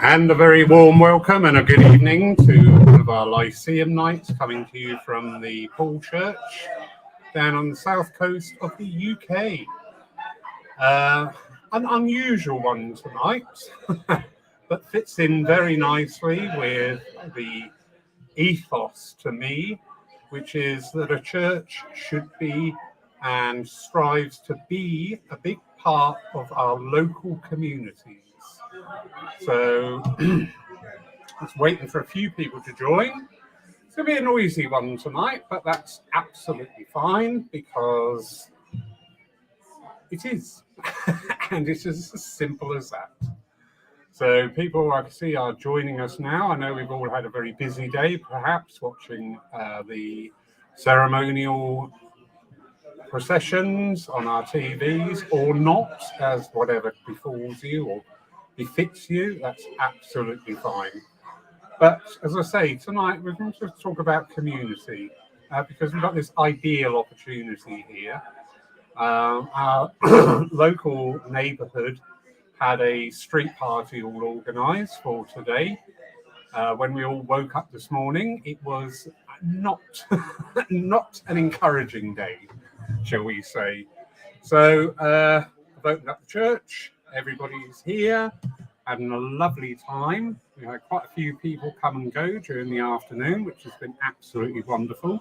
And a very warm welcome and a good evening to one of our Lyceum nights, coming to you from the Paul Church down on the south coast of the UK. An unusual one tonight, but fits in very nicely with the ethos to me, which is that a church should be and strives to be a big part of our local communities. So just waiting for a few people to join. It's going to be a noisy one tonight, but that's absolutely fine because it is. And it is as simple as that. So people I can see are joining us now. I know we've all had a very busy day, perhaps watching the ceremonial processions on our TVs, or not, as whatever befalls you or befits you. That's absolutely fine. But as I say, tonight we're going to talk about community because we've got this ideal opportunity here. Our local neighbourhood had a street party all organised for today. When we all woke up this morning, it was not an encouraging day, shall we say. So I've opened up the church, everybody's here, having a lovely time. We had quite a few people come and go during the afternoon, which has been absolutely wonderful.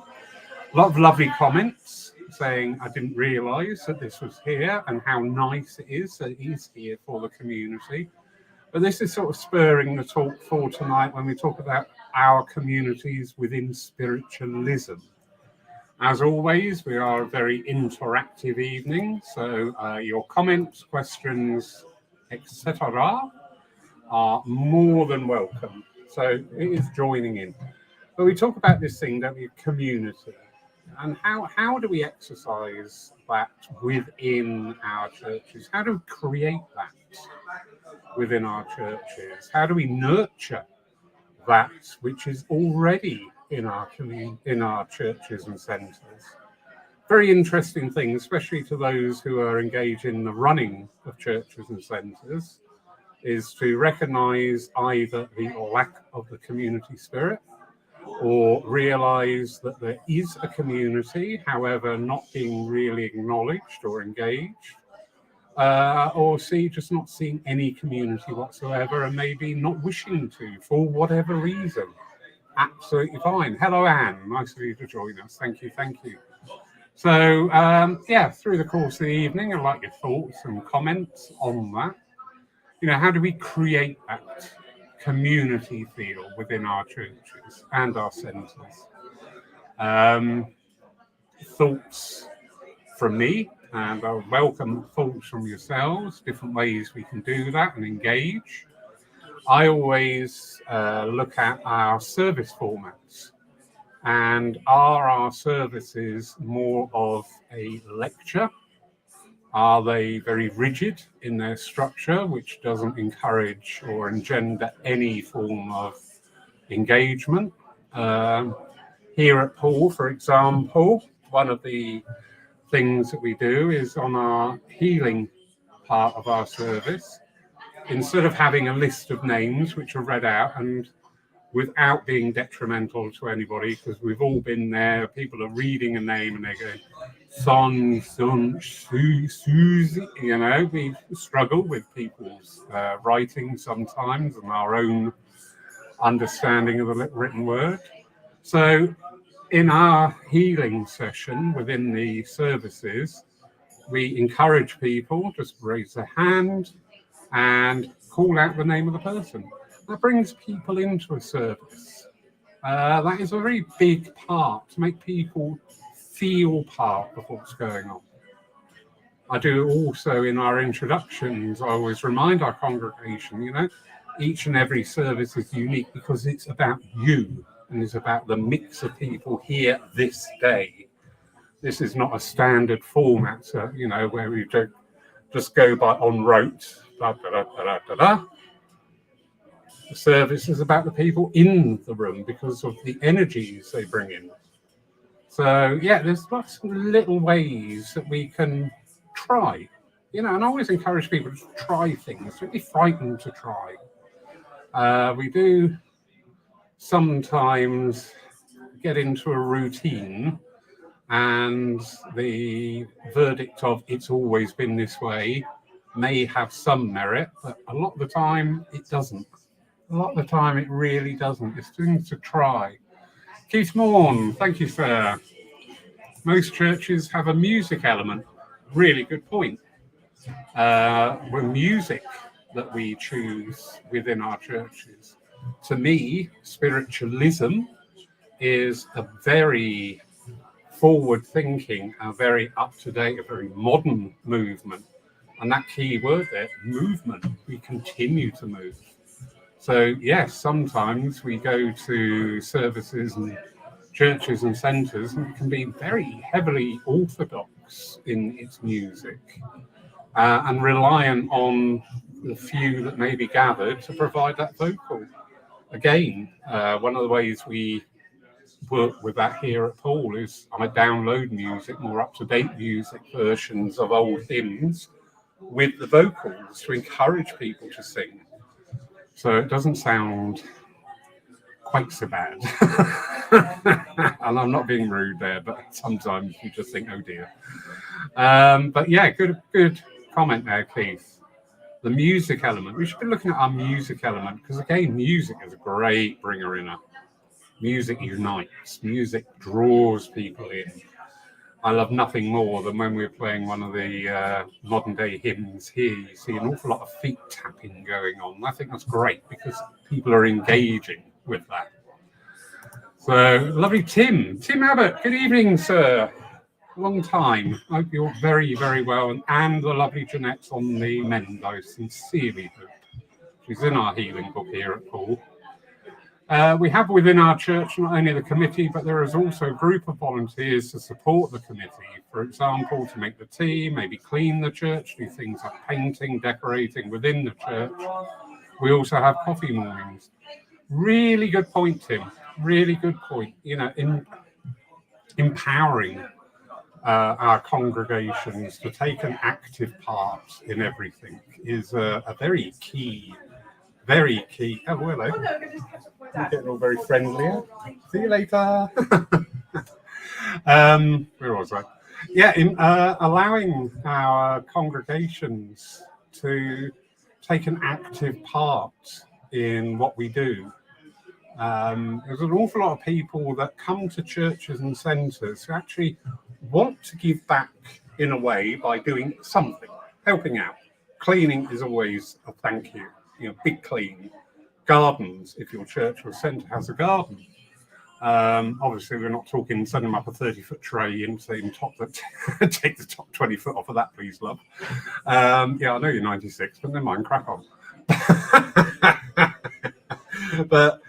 A lot of lovely comments saying I didn't realise that this was here and how nice it is that it is here for the community. But this is sort of spurring the talk for tonight when we talk about our communities within spiritualism. As always, we are a very interactive evening, so your comments, questions, etc. are more than welcome. So it is joining in. But we talk about this thing, don't we, community. And how do we exercise that within our churches? How do we create that within our churches? How do we nurture that which is already in our churches and centres? Very interesting thing, especially to those who are engaged in the running of churches and centres, is to recognise either the lack of the community spirit, or realise that there is a community, however not being really acknowledged or engaged, or just not seeing any community whatsoever and maybe not wishing to for whatever reason. Absolutely fine. Hello, Anne. Nice of you to join us. Thank you. So, through the course of the evening, I'd like your thoughts and comments on that. How do we create that community feel within our churches and our centres? Thoughts from me, and I welcome thoughts from yourselves, different ways we can do that and engage. I always look at our service formats, and are our services more of a lecture? Are they very rigid in their structure, which doesn't encourage or engender any form of engagement? Here at Paul, for example, one of the things that we do is on our healing part of our service, instead of having a list of names which are read out and without being detrimental to anybody, because we've all been there, people are reading a name and they're going, Susie, we struggle with people's writing sometimes and our own understanding of the written word. So in our healing session within the services, we encourage people just raise their hand and call out the name of the person. That brings people into a service. That is a very big part, to make people feel part of what's going on. I do also in our introductions, I always remind our congregation, each and every service is unique because it's about you and it's about the mix of people here this day. This is not a standard format, where we just go by on rote, blah, blah, blah, blah, blah, blah. The service is about the people in the room because of the energies they bring in. So, there's lots of little ways that we can try And I always encourage people to try things. Don't be frightened to try. We do sometimes get into a routine, and the verdict of it's always been this way may have some merit, but a lot of the time it doesn't. A lot of the time it really doesn't. It's things to try. Keith Morn, thank you, sir. Most churches have a music element. Really good point. With music that we choose within our churches. To me, spiritualism is a very forward-thinking, a very up-to-date, a very modern movement. And that key word there, movement, we continue to move. So, yes, sometimes we go to services and churches and centres, and it can be very heavily orthodox in its music and reliant on the few that may be gathered to provide that vocal. Again, one of the ways we work with that here at Paul is I download music, more up-to-date music versions of old hymns with the vocals to encourage people to sing. So it doesn't sound quite so bad. And I'm not being rude there, but sometimes you just think, oh dear. But yeah, good comment there, Keith. The music element. We should be looking at our music element because, again, music is a great bringer in. Music unites. Music draws people in. I love nothing more than when we're playing one of the modern day hymns here, you see an awful lot of feet tapping going on. I think that's great because people are engaging with that. So, lovely Tim Abbott, good evening, sir. Long time. I hope you're very, very well. And the lovely Jeanette's on the mend, I sincerely hope. She's in our healing book here at Paul. We have within our church not only the committee, but there is also a group of volunteers to support the committee. For example, to make the tea, maybe clean the church, do things like painting, decorating within the church. We also have coffee mornings. Really good point, Tim. Really good point. In empowering our congregations to take an active part in everything is a very key. Oh, hello. You're getting all very friendly. See you later. Where was I? Yeah, in allowing our congregations to take an active part in what we do. There's an awful lot of people that come to churches and centres who actually want to give back in a way by doing something, helping out. Cleaning is always a thank you. Big clean. Gardens, if your church or centre has a garden. Obviously, we're not talking sending them up a 30-foot tray and saying take the top 20 foot off of that, please, love. Yeah, I know you're 96, but never mind, crack on. But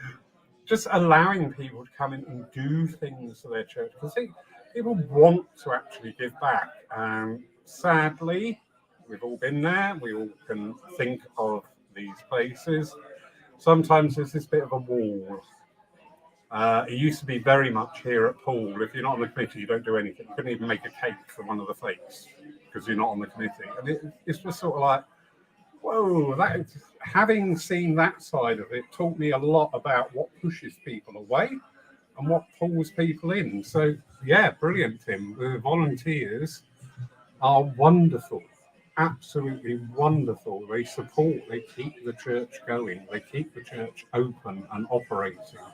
just allowing people to come in and do things for their church, because people want to actually give back. Sadly, we've all been there. We all can think of these places. Sometimes there's this bit of a wall. It used to be very much here at Paul. If you're not on the committee, you don't do anything. You couldn't even make a cake for one of the flakes because you're not on the committee. And it's just sort of like, whoa, having seen that side of it taught me a lot about what pushes people away and what pulls people in. So, yeah, brilliant, Tim. The volunteers are wonderful. Absolutely wonderful. They support, they keep the church going, they keep the church open and operating.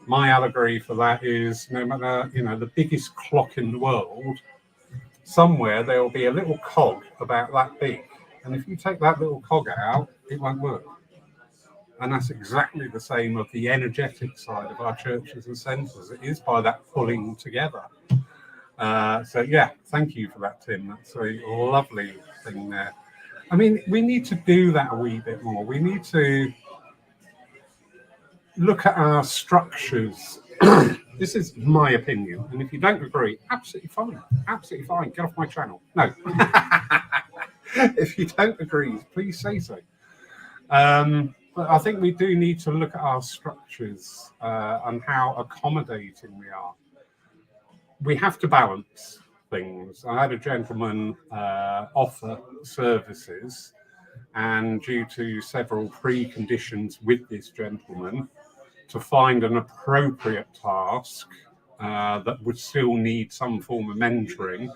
My allegory for that is no matter, the biggest clock in the world, somewhere there will be a little cog about that big. And if you take that little cog out, it won't work. And that's exactly the same of the energetic side of our churches and centres. It is by that pulling together. So, yeah, thank you for that, Tim. That's a lovely thing there. I mean, we need to do that a wee bit more. We need to look at our structures. This is my opinion. And if you don't agree, absolutely fine. Absolutely fine. Get off my channel. No. If you don't agree, please say so. But I think we do need to look at our structures and how accommodating we are. We have to balance. things. I had a gentleman offer services, and due to several preconditions with this gentleman, to find an appropriate task that would still need some form of mentoring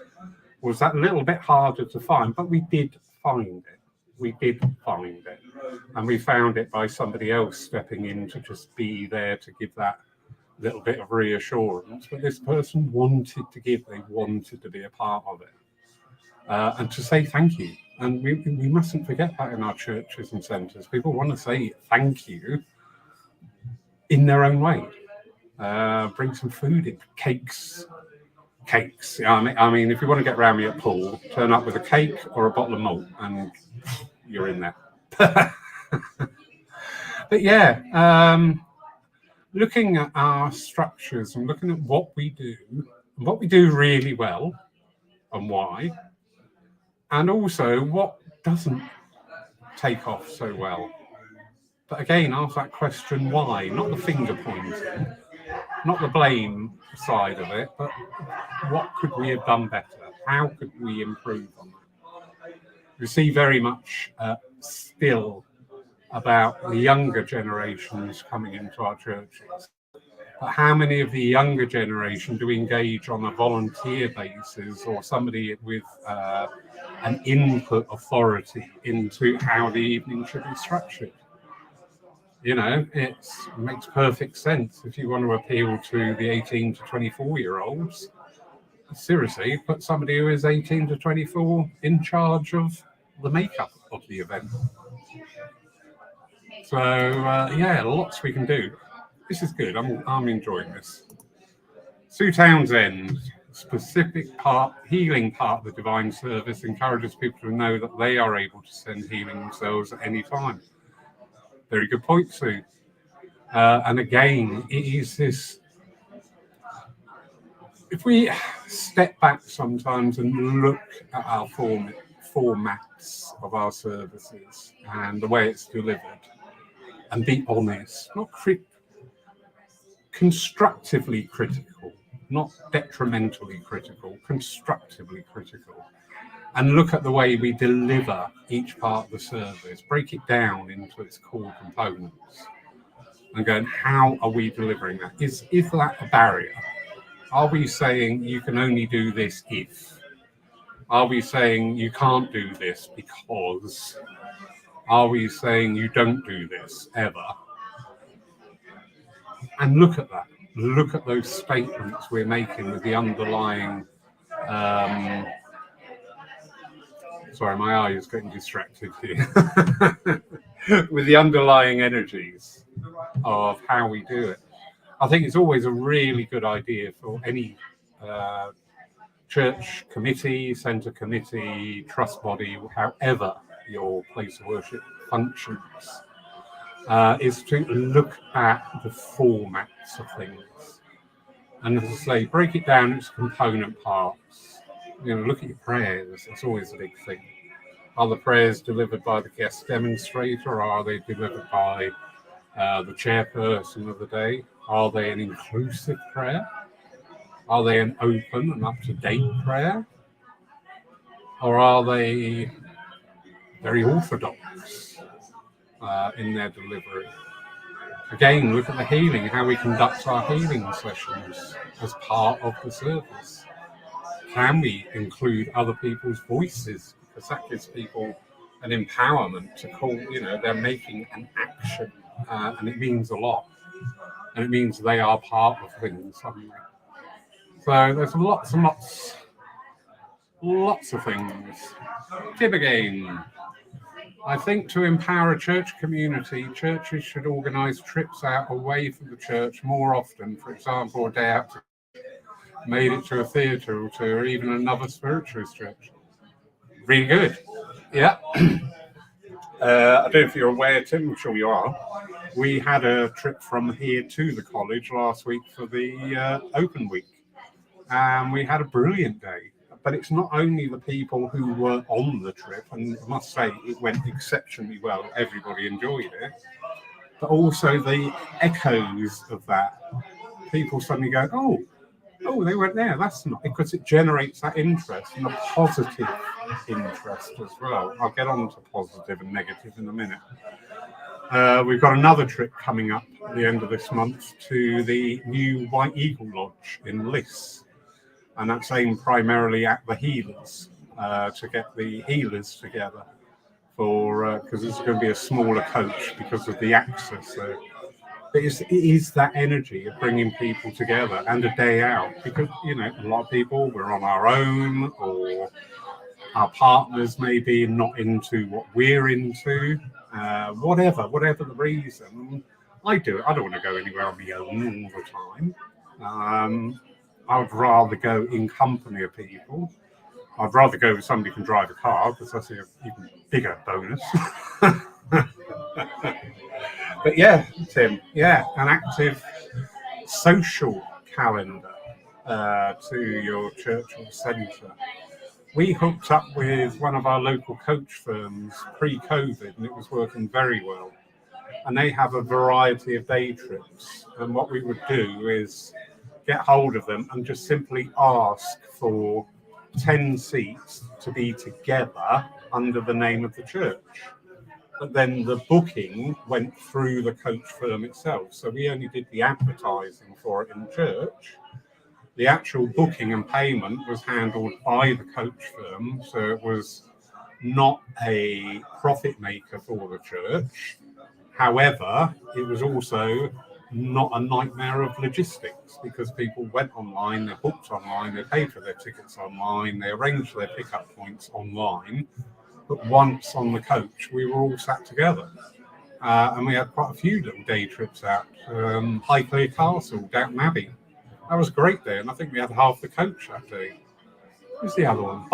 was that little bit harder to find, but we did find it. We did find it. And we found it by somebody else stepping in to just be there to give that little bit of reassurance. But this person wanted to give, they wanted to be a part of it. And to say thank you. And we mustn't forget that in our churches and centres. People want to say thank you in their own way. Bring some food in, cakes. I mean, if you want to get around me at pool, turn up with a cake or a bottle of malt, and you're in there. But yeah, looking at our structures and looking at what we do really well, and why, and also what doesn't take off so well. But again, ask that question, why? Not the finger pointing, not the blame side of it, but what could we have done better? How could we improve on that? We see very much still about the younger generations coming into our churches. But how many of the younger generation do engage on a volunteer basis, or somebody with an input authority into how the evening should be structured? You know, it makes perfect sense. If you want to appeal to the 18 to 24-year-olds, seriously, put somebody who is 18 to 24 in charge of the makeup of the event. So, yeah, lots we can do. This is good. I'm enjoying this. Sue Townsend, specific healing part of the divine service, encourages people to know that they are able to send healing themselves at any time. Very good point, Sue. And again, it is this, if we step back sometimes and look at our formats of our services and the way it's delivered, and be honest, not constructively critical, not detrimentally critical, constructively critical, and look at the way we deliver each part of the service, break it down into its core components, and going, how are we delivering that? Is that a barrier? Are we saying you can only do this if? Are we saying you can't do this because? Are we saying you don't do this ever? And look at that. Look at those statements we're making with the underlying... sorry, my eye is getting distracted here. With the underlying energies of how we do it. I think it's always a really good idea for any church committee, centre committee, trust body, however your place of worship functions, is to look at the formats of things. And as I say, break it down into component parts. You know, look at your prayers. That's always a big thing. Are the prayers delivered by the guest demonstrator, or are they delivered by the chairperson of the day? Are they an inclusive prayer? Are they an open and up-to-date prayer? Or are they very orthodox in their delivery? Again, look at the healing, how we conduct our healing sessions as part of the service. Can we include other people's voices? Because that gives people an empowerment to call, they're making an action, and it means a lot. And it means they are part of things suddenly. So there's lots and lots of things. Tip again. I think to empower a church community, churches should organise trips out away from the church more often. For example, a day out to made it to a theatre or two, or even another spiritualist church. Really good. Yeah. I don't know if you're aware, Tim, I'm sure you are. We had a trip from here to the college last week for the Open Week. And we had a brilliant day. But it's not only the people who were on the trip, and I must say it went exceptionally well, everybody enjoyed it, but also the echoes of that. People suddenly go, oh, oh, they went there. That's not, because it generates that interest and a positive interest as well. I'll get on to positive and negative in a minute. We've got another trip coming up at the end of this month to the new White Eagle Lodge in Lyceum, and that's aimed primarily at the healers, to get the healers together for, because this is going to be a smaller coach because of the access there. But it is that energy of bringing people together and a day out, because, you know, a lot of people, we're on our own, or our partners may be not into what we're into, whatever the reason. I don't want to go anywhere on my own all the time. I would rather go in company of people. I'd rather go with somebody who can drive a car, because that's an even bigger bonus. But yeah, Tim, yeah, an active social calendar to your church or centre. We hooked up with one of our local coach firms pre-COVID, and it was working very well. And they have a variety of day trips. And what we would do is get hold of them and just simply ask for 10 seats to be together under the name of the church. But then the booking went through the coach firm itself. So we only did the advertising for it in church. The actual booking and payment was handled by the coach firm. So it was not a profit maker for the church. However, it was also not a nightmare of logistics, because people went online, they booked online, they paid for their tickets online, they arranged their pickup points online. But once on the coach, we were all sat together. And we had quite a few little day trips out. Highclere Castle, Downton Abbey. That was great there, and I think we had half the coach that day. Who's the other one?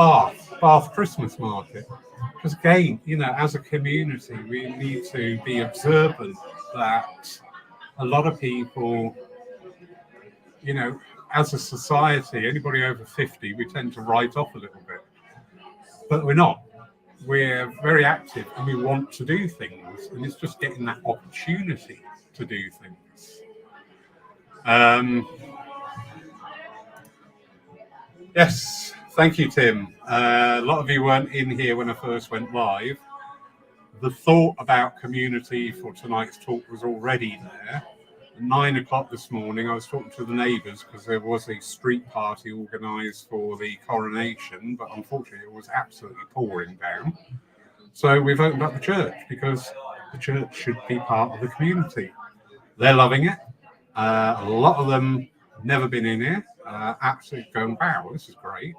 Bath Christmas Market. Because again, you know, as a community, we need to be observant that a lot of people, you know, as a society, anybody over 50, we tend to write off a little bit. But we're not. We're very active and we want to do things, and it's just getting that opportunity to do things. Yes, thank you, Tim. A lot of you weren't in here when I first went live. The thought about community for tonight's talk was already there. At 9 o'clock this morning, I was talking to the neighbours because there was a street party organised for the coronation, but unfortunately it was absolutely pouring down. So we've opened up the church because the church should be part of the community. They're loving it. A lot of them never been in here, absolutely going, wow, this is great.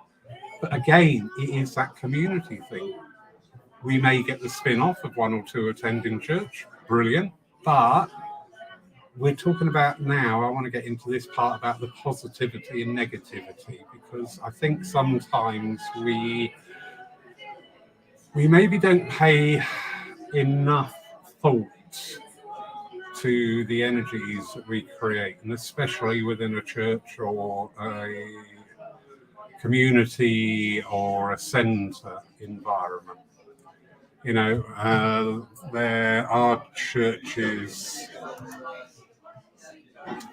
But again, it is that community thing. We may get the spin-off of one or two attending church, brilliant, but we're talking about now, I want to get into this part about the positivity and negativity, because I think sometimes we maybe don't pay enough thought to the energies that we create, and especially within a church or a community or a centre environment. You know, there are churches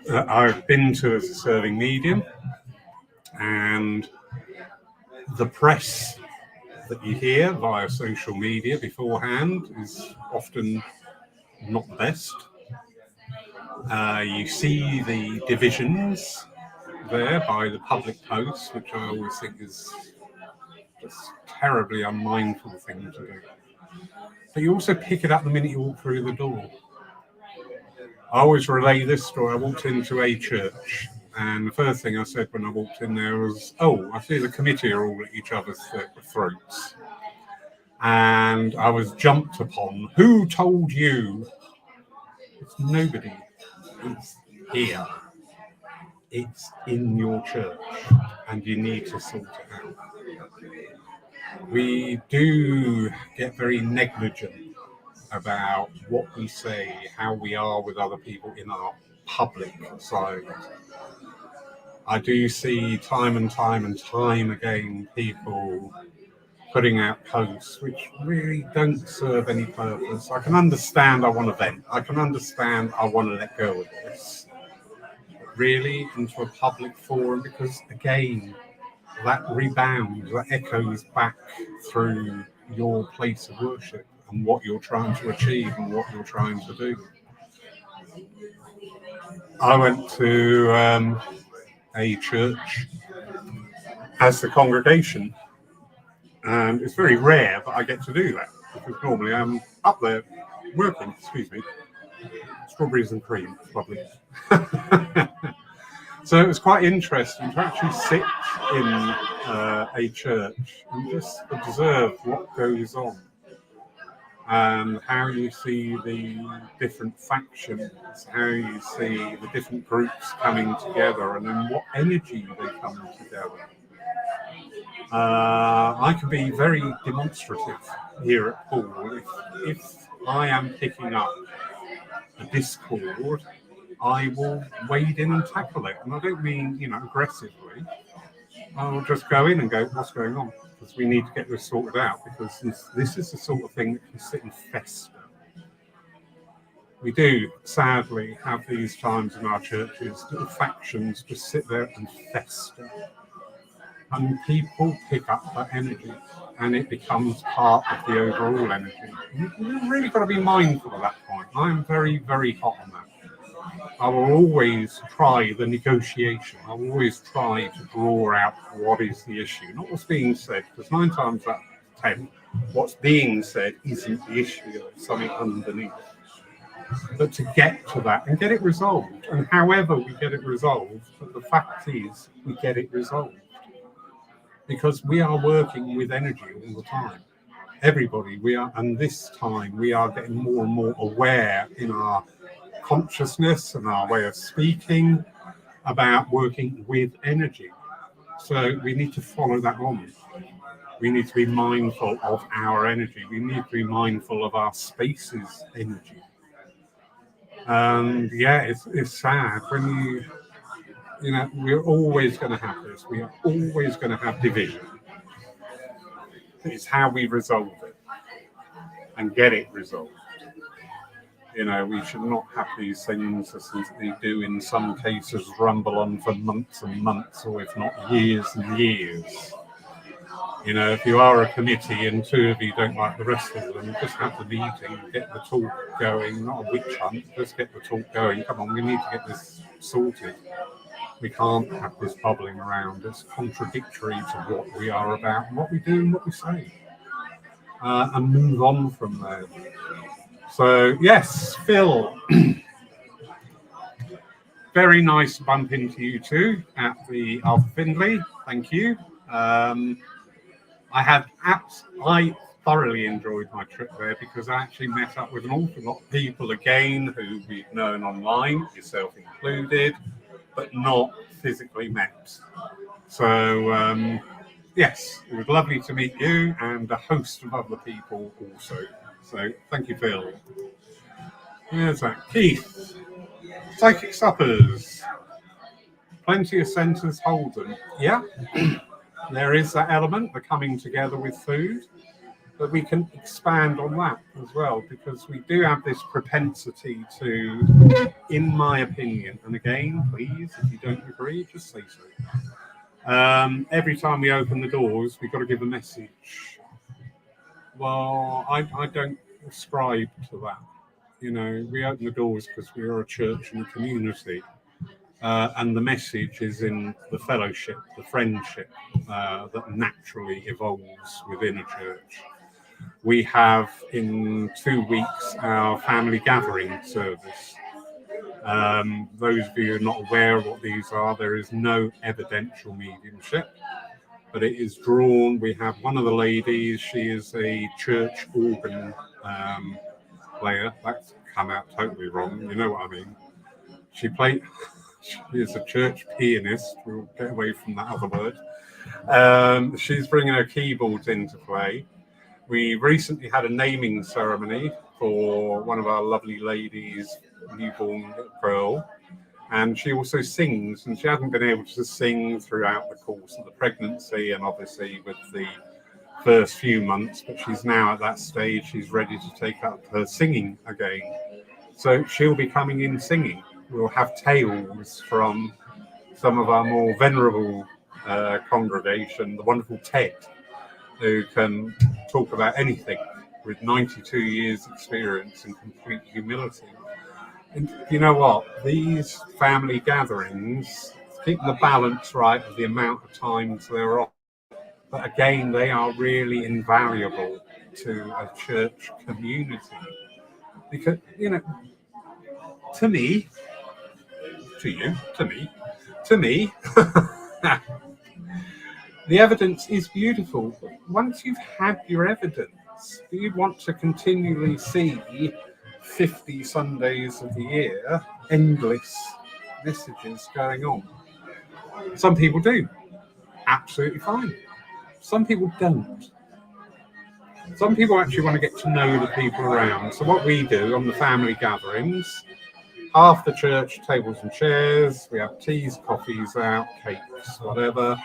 that I've been to as a serving medium, and the press that you hear via social media beforehand is often not the best. You see the divisions there by the public posts, which I always think is just terribly unmindful thing to do. But you also pick it up the minute you walk through the door. I always relay this story. I walked into a church, and the first thing I said when I walked in there was, oh, I see the committee are all at each other's throats. And I was jumped upon. Who told you? It's nobody. It's here. It's in your church, and you need to sort it out. We do get very negligent about what we say, how we are with other people in our public side. I do see time and time again people putting out posts which really don't serve any purpose. I can understand I want to vent. I can understand I want to let go of this. really into a public forum, because again, that rebounds, that echoes back through your place of worship and what you're trying to achieve and what you're trying to do. I went to a church as the congregation, and it's very rare that I get to do that, because normally I'm up there working. Excuse me, strawberries and cream, lovely. So it was quite interesting to actually sit in a church and just observe what goes on and how you see the different factions, how you see the different groups coming together, and in what energy they come together. I can be very demonstrative here at Paul. If I am picking up a discord, I will wade in and tackle it. And I don't mean, aggressively. I will just go in and go, what's going on? Because we need to get this sorted out, because this is the sort of thing that can sit and fester. We do, sadly, have these times in our churches, little factions just sit there and fester. And people pick up that energy, and it becomes part of the overall energy. You've really got to be mindful of that point. I'm very, very hot on that. I will always try the negotiation. I will always try to draw out what is the issue, not what's being said, because 9 times out of 10, what's being said isn't the issue, there's something underneath. But to get to that and get it resolved, and however we get it resolved, but the fact is we get it resolved. Because we are working with energy all the time. Everybody, and this time we are getting more and more aware in our consciousness and our way of speaking about working with energy. So we need to follow that on. We need to be mindful of our energy. We need to be mindful of our space's energy. And it's sad when we're always going to have this. We are always going to have division. It's how we resolve it and get it resolved. We should not have these things, as they do in some cases, rumble on for months and months, or if not years and years. If you are a committee and 2 of you don't like the rest of them, just have the meeting, get the talk going, not a witch hunt, just get the talk going. Come on, we need to get this sorted. We can't have this bubbling around. It's contradictory to what we are about, and what we do and what we say. And move on from there. So, yes, Phil, very nice to bump into you too at the Arthur Findlay. Thank you. I thoroughly enjoyed my trip there, because I actually met up with an awful lot of people again who we've known online, yourself included, but not physically met. So, yes, it was lovely to meet you and a host of other people also. So, thank you, Phil. There's that. Keith, psychic suppers. Plenty of centres hold them. Yeah, there is that element, the coming together with food. But we can expand on that as well, because we do have this propensity to, in my opinion, and again, please, if you don't agree, just say so. Every time we open the doors, we've got to give a message. Well, I don't ascribe to that. We open the doors because we are a church and a community. And the message is in the fellowship, the friendship that naturally evolves within a church. We have in 2 weeks our family gathering service. Those of you who are not aware of what these are, there is no evidential mediumship, but it is drawn. We have one of the ladies, she is a church organ player. That's come out totally wrong, you know what I mean. She is a church pianist. We'll get away from that other word. She's bringing her keyboards into play. We recently had a naming ceremony for one of our lovely ladies, newborn girl, and she also sings, and she hasn't been able to sing throughout the course of the pregnancy and obviously with the first few months, but she's now at that stage, she's ready to take up her singing again. So she'll be coming in singing. we'll have tales from some of our more venerable congregation, the wonderful Ted, who can talk about anything with 92 years experience and complete humility. And you know what? These family gatherings keep the balance right of the amount of times they're on. But again, they are really invaluable to a church community. Because, to me, to you, to me, the evidence is beautiful. But once you've had your evidence, do you want to continually see 50 Sundays of the year, endless messages going on? Some people do. Absolutely fine. Some people don't. Some people actually want to get to know the people around. So what we do on the family gatherings, half the church tables and chairs, we have teas, coffees out, cakes, whatever,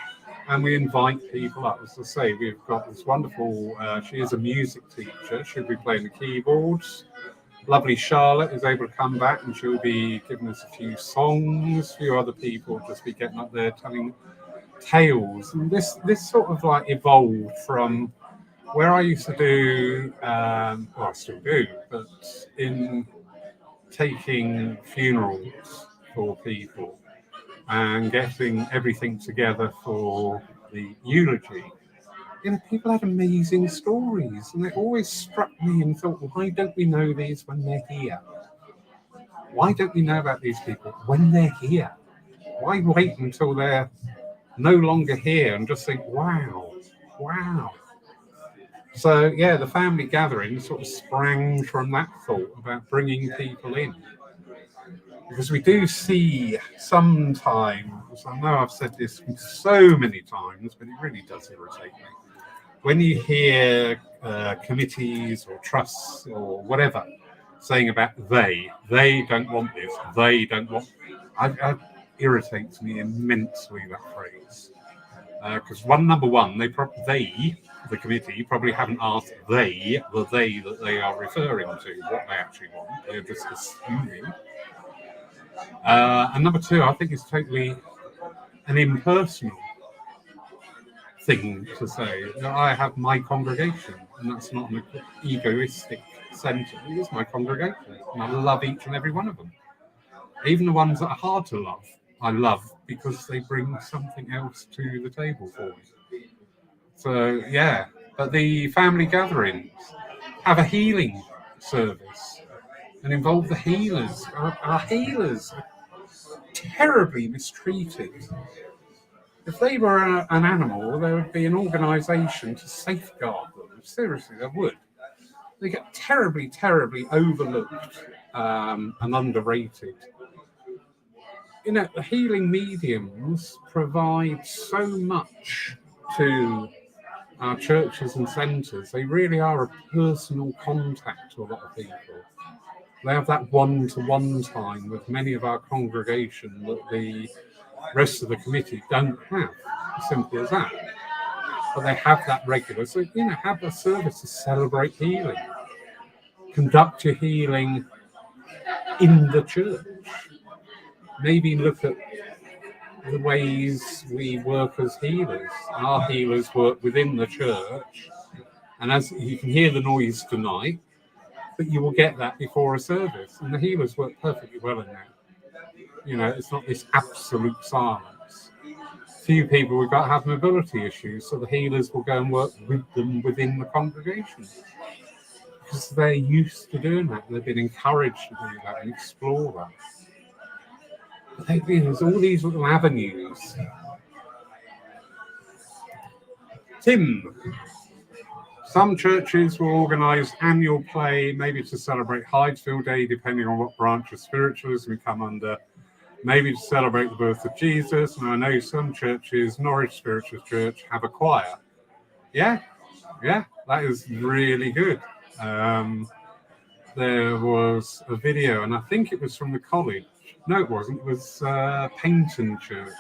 and we invite people up. As I say, we've got this wonderful, she is a music teacher, she'll be playing the keyboards. Lovely Charlotte is able to come back and she'll be giving us a few songs, a few other people just be getting up there telling tales. And this sort of like evolved from where I used to do, well, I still do, but in taking funerals for people and getting everything together for the eulogy. People had amazing stories, and it always struck me and thought, why don't we know these when they're here? Why don't we know about these people when they're here? Why wait until they're no longer here and just think, wow. So, yeah, the family gathering sort of sprang from that thought about bringing people in. Because we do see sometimes, I know I've said this so many times, but it really does irritate me. When you hear committees or trusts or whatever saying about they don't want this, they don't want, it irritates me immensely, that phrase. Because number one, the committee, probably haven't asked the they that they are referring to what they actually want. They're just assuming. And number two, I think it's totally an impersonal thing to say that I have my congregation, and that's not an egoistic sentence. It is my congregation, and I love each and every one of them. Even the ones that are hard to love, I love because they bring something else to the table for me. So, yeah, but the family gatherings have a healing service and involve the healers. Our healers are terribly mistreated. If they were an animal, there would be an organisation to safeguard them. Seriously, there would. They get terribly, terribly overlooked and underrated. The healing mediums provide so much to our churches and centres. They really are a personal contact to a lot of people. They have that one-to-one time with many of our congregation that the rest of the committee don't have. As simple as that. But they have that regular. So, have a service to celebrate healing. Conduct your healing in the church. Maybe look at the ways we work as healers. Our healers work within the church. And as you can hear the noise tonight, but you will get that before a service. And the healers work perfectly well in that. It's not this absolute silence. Few people we've got have mobility issues, so the healers will go and work with them within the congregation. Because they're used to doing that. They've been encouraged to do that and explore that. But there's all these little avenues. Tim, some churches will organise annual play, maybe to celebrate Hydesville Day, depending on what branch of spiritualism we come under. Maybe to celebrate the birth of Jesus. And I know some churches, Norwich Spiritualist Church, have a choir. Yeah, that is really good. There was a video, and I think it was from the college. No, it wasn't. It was Paynton Church.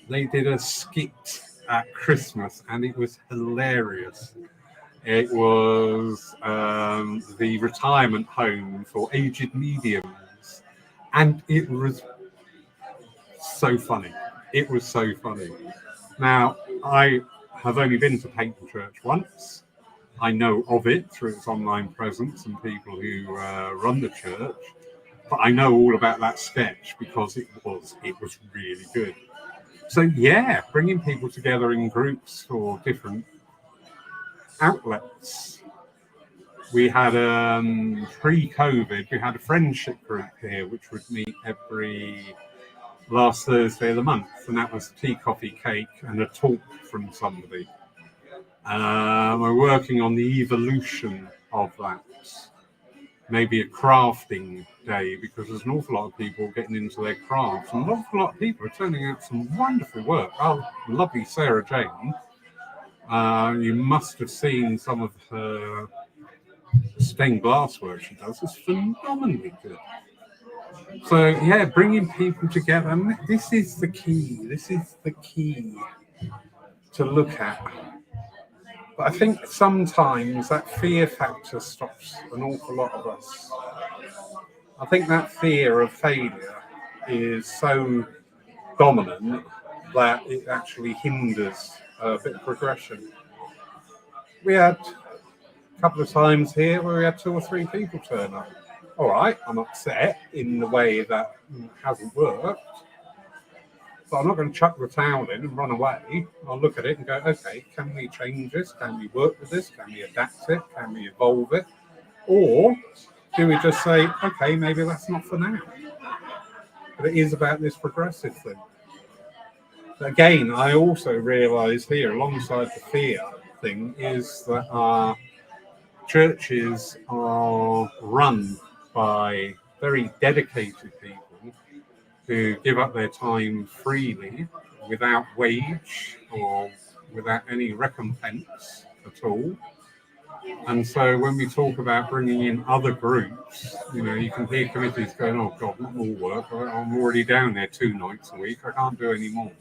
They did a skit at Christmas, and it was hilarious. It was the retirement home for aged mediums. And it was so funny. It was so funny. Now, I have only been to Peyton Church once. I know of it through its online presence and people who run the church. But I know all about that sketch because it was really good. So yeah, bringing people together in groups for different outlets. We had pre-COVID, we had a friendship group here which would meet every last Thursday of the month, and that was tea, coffee, cake, and a talk from somebody. We're working on the evolution of that. Maybe a crafting day, because there's an awful lot of people getting into their crafts, and an awful lot of people are turning out some wonderful work. Oh, lovely Sarah Jane. You must have seen some of her stained glass work she does. It's phenomenally good. So yeah, bringing people together, and this is the key. This is the key to look at. But I think sometimes that fear factor stops an awful lot of us. I think that fear of failure is so dominant that it actually hinders a bit of progression. We had a couple of times here where we had 2 or 3 people turn up. All right, I'm upset in the way that hasn't worked, but I'm not going to chuck the towel in and run away. I'll look at it and go, okay, can we change this? Can we work with this? Can we adapt it? Can we evolve it? Or do we just say, okay, maybe that's not for now? But it is about this progressive thing. But again, I also realise here, alongside the fear thing, is that our churches are run by very dedicated people who give up their time freely, without wage or without any recompense at all. And so when we talk about bringing in other groups, you can hear committees going, oh God, not more work. I'm already down there 2 nights a week. I can't do any more.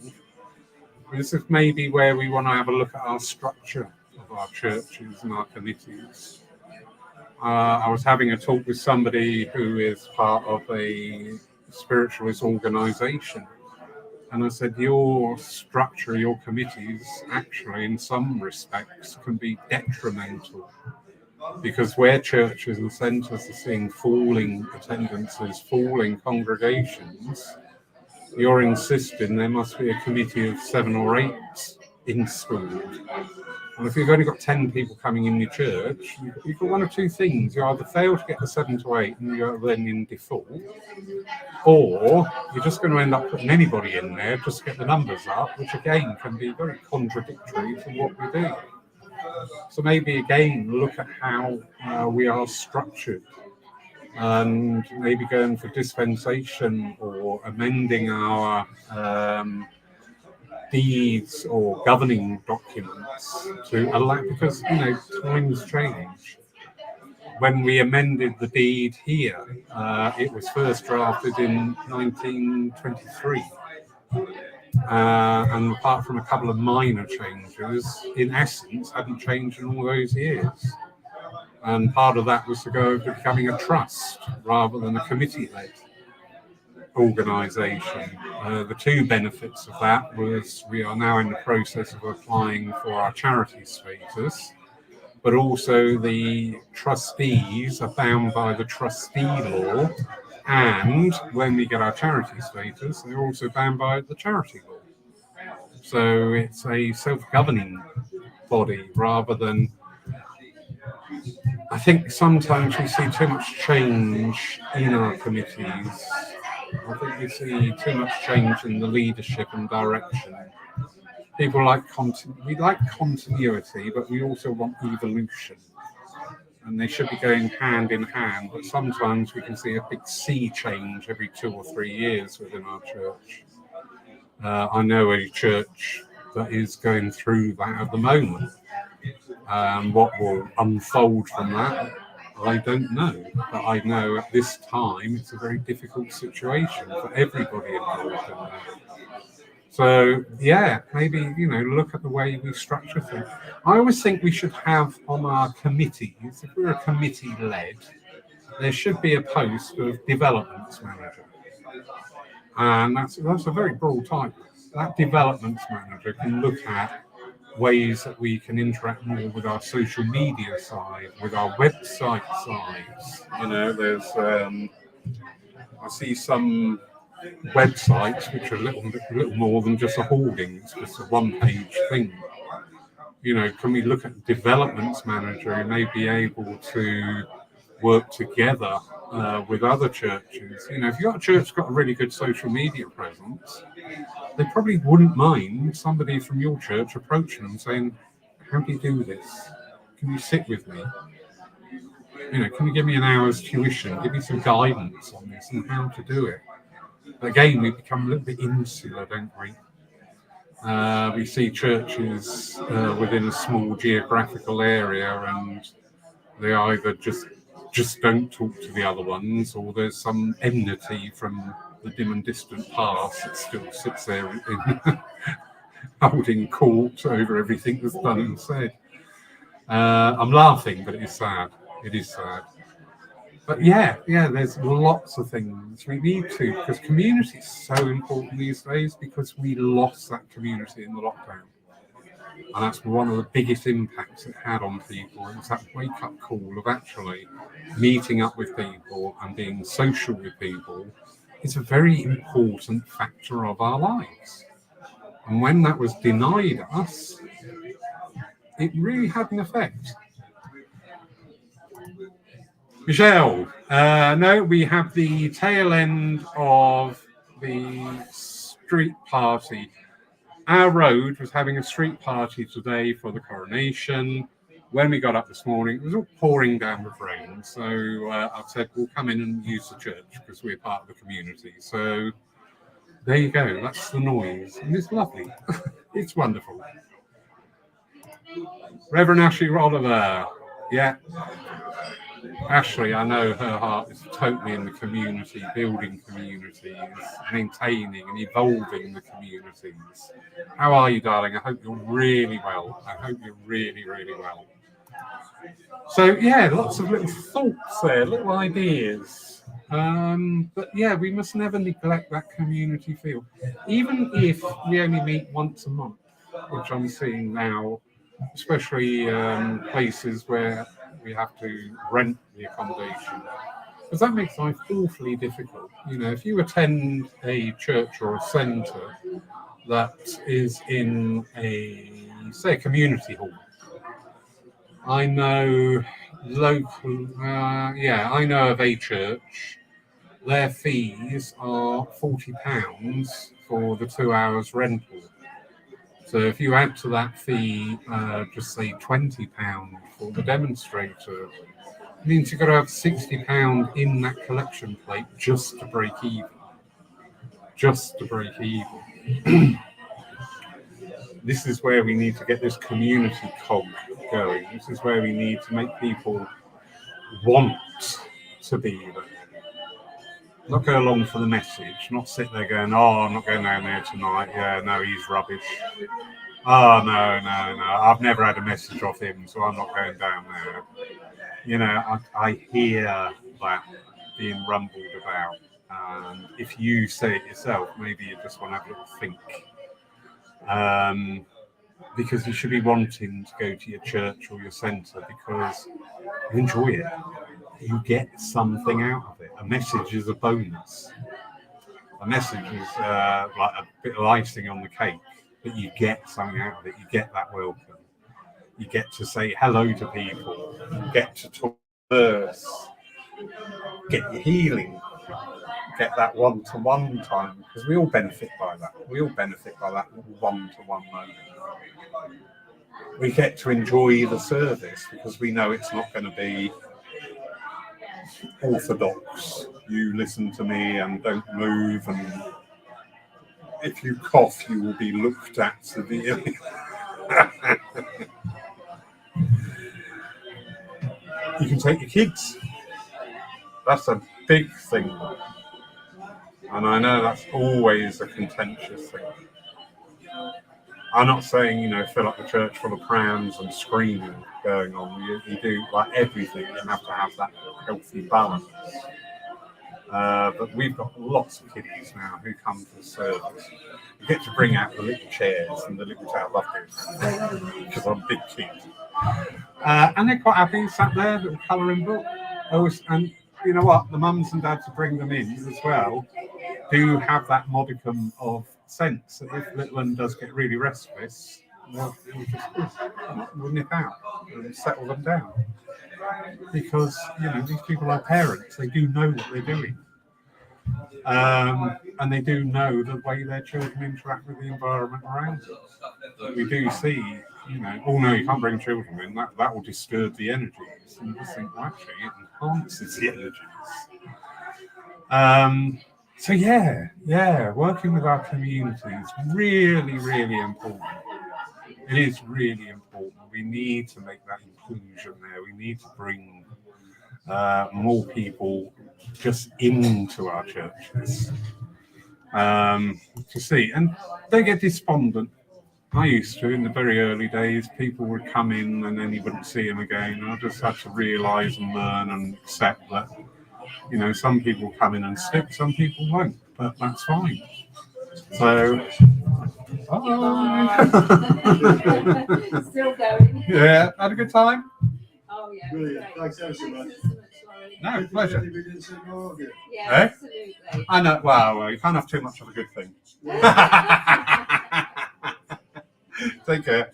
This is maybe where we want to have a look at our structure of our churches and our committees. I was having a talk with somebody who is part of a spiritualist organisation. And I said, your structure, your committees, actually, in some respects, can be detrimental. Because where churches and centres are seeing falling attendances, falling congregations, you're insisting there must be a committee of 7 or 8 installed. And if you've only got 10 people coming in your church, you've got 1 or 2 things. You either fail to get the 7 to 8 and you're then in default, or you're just going to end up putting anybody in there just to get the numbers up, which again can be very contradictory to what we do. So maybe again, look at how we are structured, and maybe going for dispensation or amending our deeds or governing documents to allow, because times change. When we amended the deed here, it was first drafted in 1923. And apart from a couple of minor changes, in essence, hadn't changed in all those years. And part of that was to go over to becoming a trust rather than a committee-led organisation. The 2 benefits of that was we are now in the process of applying for our charity status, but also the trustees are bound by the trustee law, and when we get our charity status, they're also bound by the charity law. So it's a self-governing body rather than... I think sometimes we see too much change in our committees. I think we see too much change in the leadership and direction. People like we like continuity, but we also want evolution. And they should be going hand in hand. But sometimes we can see a big sea change every 2 or 3 years within our church. I know a church that is going through that at the moment. What will unfold from that, I don't know. But I know at this time it's a very difficult situation for everybody involved in that. So, yeah, maybe, look at the way we structure things. I always think we should have on our committees, if we're a committee-led, there should be a post of development manager. And that's a very broad title. That developments manager can look at ways that we can interact more with our social media side, with our website sides. You know, there's I see some websites which are a little more than just a hoarding. It's just a one-page thing. You know, can we look at developments manager who may be able to work together with other churches? You know, if you've got a church that's got a really good social media presence, they probably wouldn't mind somebody from your church approaching them saying, "How do you do this? Can you sit with me? You know, can you give me an hour's tuition? Give me some guidance on this and how to do it?" Again, we become a little bit insular, don't we? We see churches within a small geographical area, and they either just don't talk to the other ones, or there's some enmity from the dim and distant past that still sits there holding court over everything that's done and said. I'm laughing, but it is sad. It is sad. But yeah, there's lots of things we need to, because community is so important these days, because we lost that community in the lockdown. And that's one of the biggest impacts it had on people. It was that wake-up call of actually meeting up with people and being social with people. It's a very important factor of our lives. And when that was denied us, it really had an effect. Michelle, no, we have the tail end of the street party. Our road was having a street party today for the coronation. When we got up this morning, it was all pouring down with rain. So I've said we'll come in and use the church because we're part of the community. So there you go. That's the noise. And it's lovely. It's wonderful. Reverend Ashley Oliver. Yeah. Ashley, I know her heart is totally in the community, building communities, maintaining and evolving the communities. How are you, darling? I hope you're really well. I hope you're really, really well. So, yeah, lots of little thoughts there, little ideas. But yeah, we must never neglect that community feel. Even if we only meet once a month, which I'm seeing now, especially places where we have to rent the accommodation, because that makes life awfully difficult. You know, if you attend a church or a centre that is in a community hall, I know I know of a church. Their fees are £40 for the 2 hours rental. So if you add to that fee, just say £20 for the demonstrator, it means you've got to have £60 in that collection plate just to break even. Just to break even. This is where we need to get this community cog going. This is where we need to make people want to be there. Not go along for the message, not sit there going, "Oh, I'm not going down there tonight. Yeah, no, he's rubbish. Oh, no. I've never had a message off him, so I'm not going down there." You know, I hear that being rumbled about. And if you say it yourself, maybe you just want to have a little think. Because you should be wanting to go to your church or your centre because you enjoy it. You get something out of it. A message is a bonus. A message is like a bit of icing on the cake, but you get something out of it. You get that welcome. You get to say hello to people. You get to talk verse. Get your healing. Get that one-to-one time, because we all benefit by that. We all benefit by that little one-to-one moment. We get to enjoy the service because we know it's not going to be orthodox. You listen to me and don't move, and if you cough, you will be looked at severely. You can take your kids. That's a big thing. And I know that's always a contentious thing. I'm not saying, fill up the church full of prams and screaming going on. You do, like everything, you have to have that healthy balance. But we've got lots of kiddies now who come to the service. We get to bring out the little chairs and the little I love it because I'm a big kid. And they're quite happy, sat there, little colouring book. And you know what? The mums and dads who bring them in as well do have that modicum of sense that if little one does get really restless, they'll nip out and settle them down. Because, these people are parents, they do know what they're doing. And they do know the way their children interact with the environment around them. We do see, oh no, you can't bring children in, that will disturb the energies. And you just think, well, actually, it enhances the energies. So working with our community is really, really important. It is really important. We need to make that inclusion there. We need to bring more people just into our churches to see. And they get despondent. I used to, in the very early days, people would come in and then you wouldn't see them again. And I just had to realise and learn and accept that, some people come in and stick, some people won't, but that's fine. So, still going. Yeah, had a good time? Oh, yeah. Brilliant. Thanks so much. No, pleasure. We didn't say more of you. Yeah, Eh? absolutely. I know, well, you can't have too much of a good thing. Take care.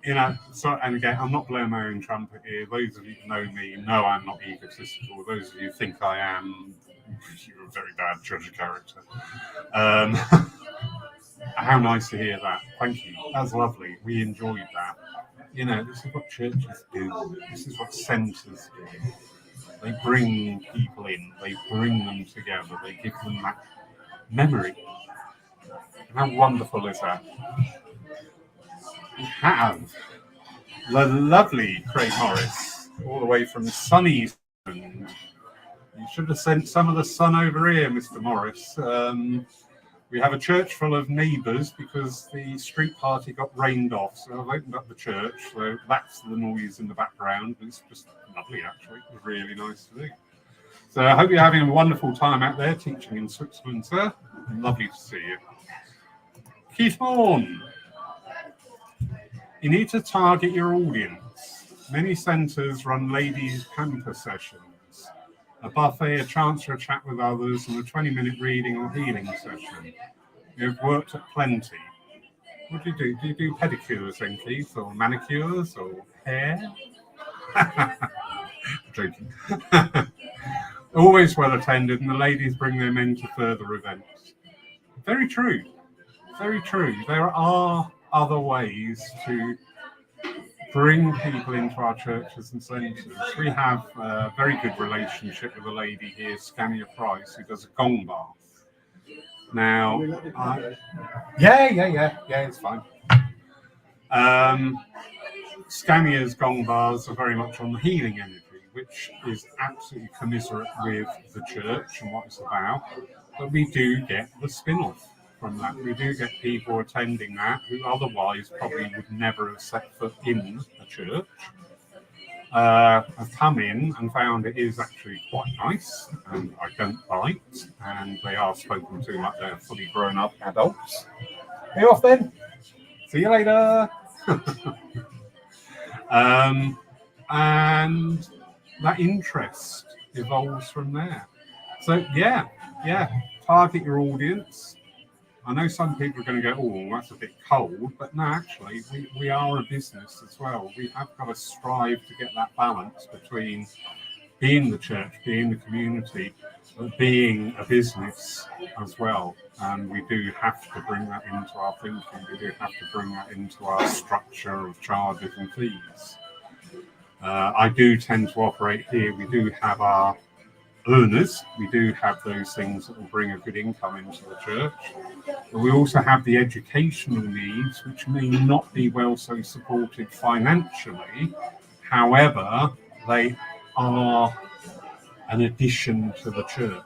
And again, I'm not blowing my own trumpet here. Those of you who know me know I'm not egotistical. Those of you who think I am, you're a very bad judge of character. How nice to hear that. Thank you. That's lovely. We enjoyed that. This is what churches do. This is what centres do. They bring people in. They bring them together. They give them that memory. And how wonderful is that? We have the lovely Craig Morris, all the way from sunny Scotland. You should have sent some of the sun over here, Mr. Morris. We have a church full of neighbours because the street party got rained off. So I've opened up the church, so that's the noise in the background. It's just lovely, actually. It was really nice to do. So I hope you're having a wonderful time out there teaching in Switzerland, sir. Lovely to see you. Keith Morn. You need to target your audience. Many centres run ladies' pamper sessions, a buffet, a chance for a chat with others, and a 20-minute reading or healing session. You've worked at plenty. What do you do? Do you do pedicures then, Keith, or manicures, or hair? Joking. Always well attended, and the ladies bring their men to further events. Very true. Very true. There are other ways to bring people into our churches and centres. We have a very good relationship with a lady here, Scania Price, who does a gong bath. Now, it's fine. Scania's gong bars are very much on the healing energy, which is absolutely commiserate with the church and what it's about. But we do get the spin-off from that. We do get people attending that who otherwise probably would never have set foot in a church, have come in and found it is actually quite nice, and I don't bite, and they are spoken to like they're fully grown up adults. Are you off then? See you later. And that interest evolves from there. So target your audience. I know some people are going to go, oh, that's a bit cold, but no, actually, we are a business as well. We have got to strive to get that balance between being the church, being the community, but being a business as well. And we do have to bring that into our thinking. We do have to bring that into our structure of charges and fees. I do tend to operate here. We do have our earners. We do have those things that will bring a good income into the church. But we also have the educational needs, which may not be well so supported financially. However, they are an addition to the church.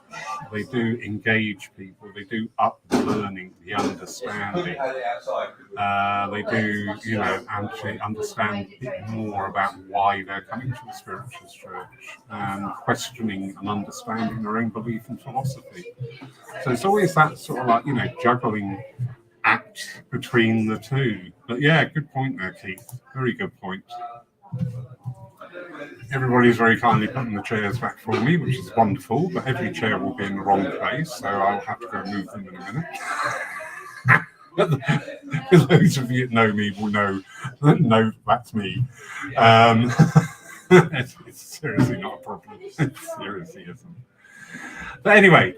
They do engage people. They do up the learning, the understanding. They do, actually understand a bit more about why they're coming to the Spiritualist Church and questioning and understanding their own belief and philosophy. So it's always that sort of like, juggling act between the two. But yeah, good point there, Keith. Very good point. Everybody's very kindly putting the chairs back for me, which is wonderful, but every chair will be in the wrong place, so I'll have to go move them in a minute. For those of you that know me will know that's me. It's seriously not a problem. It seriously isn't. But anyway,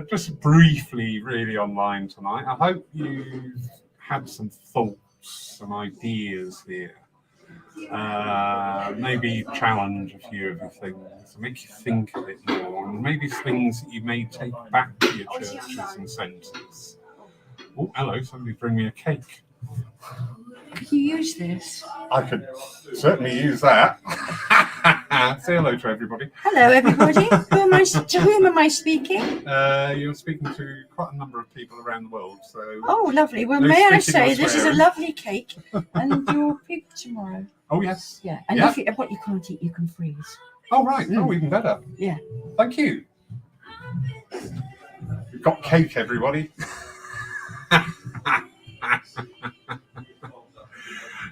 just briefly, really online tonight. I hope you've had some thoughts, some ideas here. Maybe challenge a few of the things, make you think a bit more, and maybe things that you may take back to your churches and centres. Oh, hello, somebody bring me a cake. Could you use this? I could certainly use that. Say hello to everybody. Hello, everybody. To whom am I speaking? You're speaking to quite a number of people around the world. So. Oh, lovely. Well, No may I speaking or say this is a swearing. lovely cake, and your people tomorrow. Oh yes. Yeah, and Yeah. what you can't eat, you can freeze. Oh right. Oh, even better. Yeah. Thank you. We've got cake, everybody.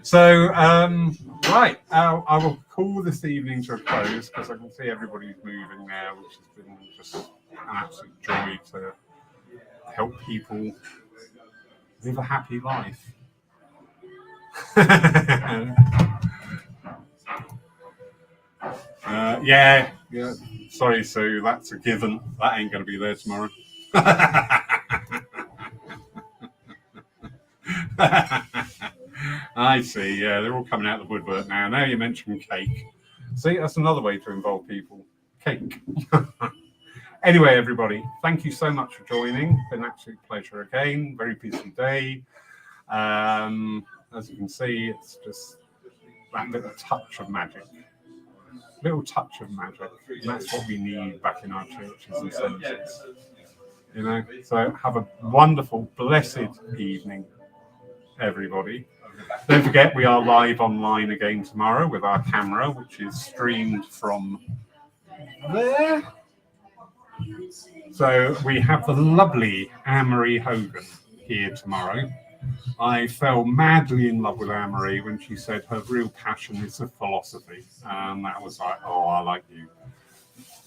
So, right, I will call this evening to a close because I can see everybody's moving now, which has been just an absolute joy to help people live a happy life. Yeah. Sorry, Sue, that's a given. That ain't going to be there tomorrow. I see, yeah, they're all coming out of the woodwork now. Now you mentioned cake. See, that's another way to involve people. Cake. Anyway, everybody, thank you so much for joining. It's been an absolute pleasure again. Very busy day. As you can see, it's just that little touch of magic. Little touch of magic. And that's what we need back in our churches and centres. So have a wonderful, blessed evening, everybody. Don't forget, we are live online again tomorrow with our camera, which is streamed from there. So we have the lovely Anne-Marie Hogan here tomorrow. I fell madly in love with Anne-Marie when she said her real passion is the philosophy. And that was like, oh, I like you.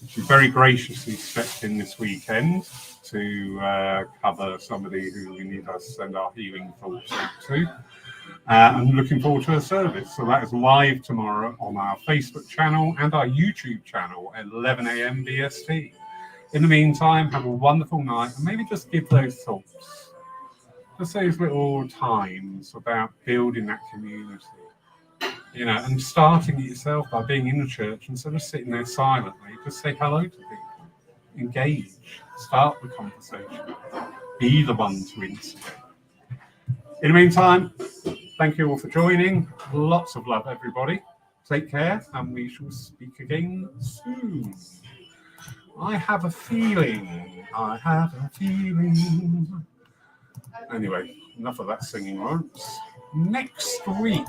She very graciously stepped in this weekend to cover somebody who we need to send our healing thoughts out to. I'm looking forward to her service. So that is live tomorrow on our Facebook channel and our YouTube channel at 11 a.m. BST. In the meantime, have a wonderful night and maybe just give those thoughts. Just those little times about building that community. And starting it yourself by being in the church instead of sitting there silently. Just say hello to people. Engage. Start the conversation. Be the one to instigate. In the meantime, thank you all for joining. Lots of love, everybody. Take care, and we shall speak again soon. I have a feeling. Anyway, enough of that singing once. Next week,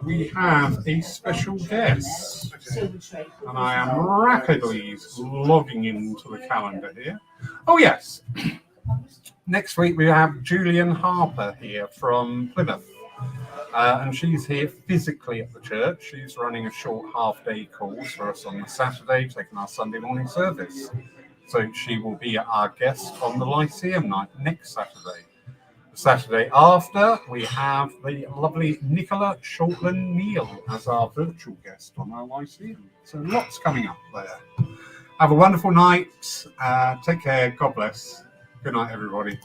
we have a special guest. And I am rapidly logging into the calendar here. Oh, yes. Next week, we have Julian Harper here from Plymouth. And she's here physically at the church. She's running a short half-day course for us on the Saturday, taking our Sunday morning service. So she will be our guest on the Lyceum night next Saturday. The Saturday after, we have the lovely Nicola Shortland-Neal as our virtual guest on our Lyceum. So lots coming up there. Have a wonderful night. Take care. God bless. Good night, everybody.